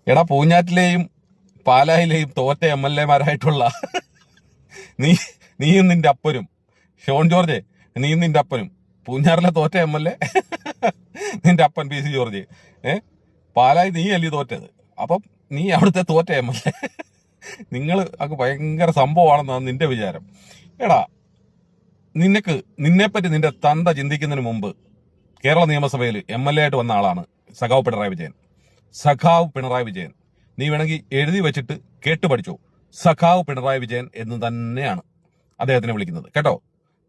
എടാ, പൂഞ്ഞാറ്റിലെയും പാലായിലെയും തോറ്റ MLA-മാരായിട്ടുള്ള നീയും നിന്റെ അപ്പനും, ഷോൺ ജോർജ്, നീയും നിന്റെ അപ്പനും, പൂഞ്ഞാറിലെ തോറ്റ MLA നിന്റെ അപ്പൻ PC ജോർജ്, പാലായി നീ അല്ലേ തോറ്റത്. അപ്പം നീ അവിടുത്തെ തോറ്റ MLA. നിങ്ങൾ അങ്ങ് ഭയങ്കര സംഭവമാണെന്നാണ് നിന്റെ വിചാരം. എടാ, നിന്നെപ്പറ്റി നിന്റെ തന്ത ചിന്തിക്കുന്നതിന് മുമ്പ് കേരള നിയമസഭയിൽ MLA ആയിട്ട് വന്ന ആളാണ് സഖാവ് പിണറായി വിജയൻ. നീ വേണമെങ്കിൽ എഴുതി വെച്ചിട്ട് കേട്ട് പഠിച്ചോ. സഖാവ് പിണറായി വിജയൻ എന്ന് തന്നെയാണ് അദ്ദേഹത്തിനെ വിളിക്കുന്നത്, കേട്ടോ.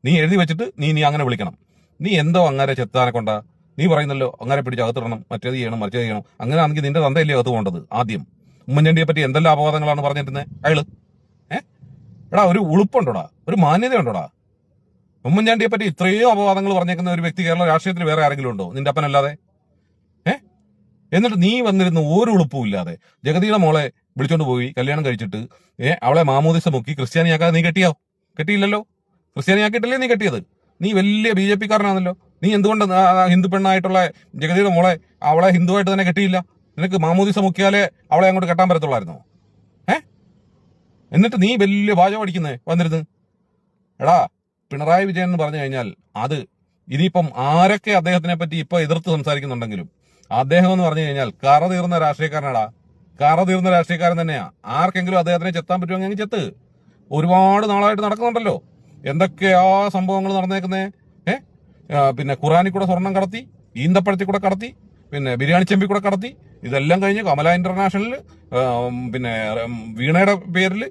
നീ എഴുതി വെച്ചിട്ട് നീ അങ്ങനെ വിളിക്കണം. നീ എന്തോ അങ്ങനെ ചെത്താനെ കൊണ്ടാ നീ പറയുന്നല്ലോ, അങ്ങനെ പിടിച്ച് അകത്തിടണം, മറ്റേത് ചെയ്യണം, മറിച്ചത് ചെയ്യണം. അങ്ങനെ ആണെങ്കിൽ നിന്റെ തന്തയല്ലേ അകത്ത് പോകേണ്ടത്. ആദ്യം ഉമ്മൻചാണ്ടിയെ പറ്റി എന്തെല്ലാം അപവാദങ്ങളാണ് പറഞ്ഞിരുന്നത് അയാള്. എടാ, ഒരു ഉളുപ്പുണ്ടോടാ, ഒരു മാന്യതയുണ്ടോടാ? ഉമ്മൻചാണ്ടിയെ പറ്റി ഇത്രയും അപവാദങ്ങൾ പറഞ്ഞേക്കുന്ന ഒരു വ്യക്തി കേരള രാഷ്ട്രീയത്തിൽ വേറെ ആരെങ്കിലും ഉണ്ടോ നിന്റെ അപ്പനല്ലാതെ? എന്നിട്ട് നീ വന്നിരുന്ന ഒരു ഉളുപ്പും ഇല്ലാതെ ജഗതിയുടെ മോളെ വിളിച്ചോണ്ട് പോയി കല്യാണം കഴിച്ചിട്ട് അവളെ മാമോദിസ മുക്കി ക്രിസ്ത്യാനിയാക്കാതെ നീ കെട്ടിയില്ലല്ലോ. ക്രിസ്ത്യാനിയാക്കിയിട്ടല്ലേ നീ കെട്ടിയത്? നീ വലിയ BJP കാരനാണല്ലോ. നീ എന്തുകൊണ്ട് ഹിന്ദു പെണ്ണായിട്ടുള്ള ജഗതിയുടെ മോളെ അവളെ ഹിന്ദുവായിട്ട് തന്നെ കെട്ടിയില്ല? നിനക്ക് മാമോദിസ മുക്കിയാലേ അവളെ അങ്ങോട്ട് കെട്ടാൻ പറ്റത്തുള്ളായിരുന്നോ? എന്നിട്ട് നീ വലിയ വാചകം അടിക്കുന്നേ വന്നിരുന്ന്. എടാ, പിണറായി വിജയൻ എന്ന് പറഞ്ഞു കഴിഞ്ഞാൽ അത് ഇനിയിപ്പം ആരൊക്കെ അദ്ദേഹത്തിനെ പറ്റി ഇപ്പൊ എതിർത്ത് സംസാരിക്കുന്നുണ്ടെങ്കിലും അദ്ദേഹം എന്ന് പറഞ്ഞു കഴിഞ്ഞാൽ കറ തീർന്ന രാഷ്ട്രീയക്കാരനാടാ. കറ തീർന്ന രാഷ്ട്രീയക്കാരൻ തന്നെയാ. ആർക്കെങ്കിലും അദ്ദേഹത്തിനെ ചെത്താൻ പറ്റുമെങ്കിൽ ചെത്ത്. ഒരുപാട് നാളായിട്ട് നടക്കുന്നുണ്ടല്ലോ എന്തൊക്കെയാ സംഭവങ്ങൾ നടന്നേക്കുന്നേ. പിന്നെ ഖുറാനിൽ കൂടെ സ്വർണം കടത്തി, ഈന്തപ്പഴത്തിൽ കൂടെ കടത്തി, പിന്നെ ബിരിയാണി ചെമ്പി കൂടെ കടത്തി. ഇതെല്ലാം കഴിഞ്ഞ് കമല ഇന്റർനാഷണലിൽ പിന്നെ വീണയുടെ പേരിൽ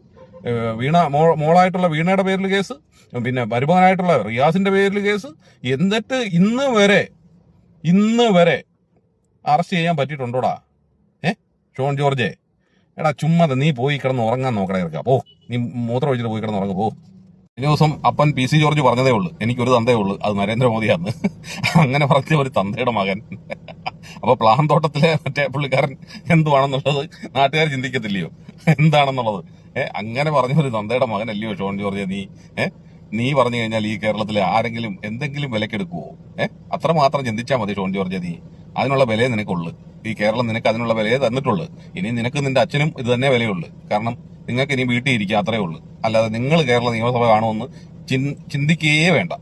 മോളായിട്ടുള്ള വീണയുടെ പേരിൽ കേസ്, പിന്നെ മരുമകനായിട്ടുള്ള റിയാസിന്റെ പേരിൽ കേസ്. എന്നിട്ട് ഇന്ന് വരെ അറസ്റ്റ് ചെയ്യാൻ പറ്റിയിട്ടുണ്ടോടാ ഷോൺ ജോർജെ? എടാ, ചുമ്മാതെ നീ പോയി കിടന്ന് ഉറങ്ങാൻ നോക്കണേ. പോ, നീ മൂത്രം ഒഴിച്ചിട്ട് പോയി കിടന്ന് ഉറങ്ങ. പോ. കഴിഞ്ഞ ദിവസം അപ്പൻ PC ജോർജ് പറഞ്ഞതേ ഉള്ളൂ, എനിക്കൊരു തന്തേ ഉള്ളൂ, അത് നരേന്ദ്രമോദിയാന്ന്. അങ്ങനെ പറഞ്ഞ ഒരു തന്തയുടെ മകൻ. അപ്പൊ പ്ലാൻ തോട്ടത്തിലെ മറ്റേ പുള്ളിക്കാരൻ എന്തുവാണെന്നുള്ളത് നാട്ടുകാർ ചിന്തിക്കത്തില്ലയോ എന്താണെന്നുള്ളത്? അങ്ങനെ പറഞ്ഞ ഒരു തന്തയുടെ മകനല്ലയോ ഷോൺ ജോർജ് നീ? നീ പറഞ്ഞു കഴിഞ്ഞാൽ ഈ കേരളത്തിലെ ആരെങ്കിലും എന്തെങ്കിലും വിലക്കെടുക്കുവോ? അത്രമാത്രം ചിന്തിച്ചാൽ മതി ഷോൺ ജോർജ്. നീ അതിനുള്ള വിലയെ നിനക്കുള്ളു. ഈ കേരളം നിനക്ക് അതിനുള്ള വിലയെ തന്നിട്ടുള്ളു. ഇനി നിനക്ക് നിന്റെ അച്ഛനും ഇത് തന്നെ വിലയുള്ളു. കാരണം നിങ്ങൾക്ക് ഇനി വീട്ടിൽ ഇരിക്കുക, അത്രേ ഉള്ളൂ. അല്ലാതെ നിങ്ങൾ കേരള നിയമസഭ കാണുമെന്ന് ചിന്തിക്കുകയേ വേണ്ട.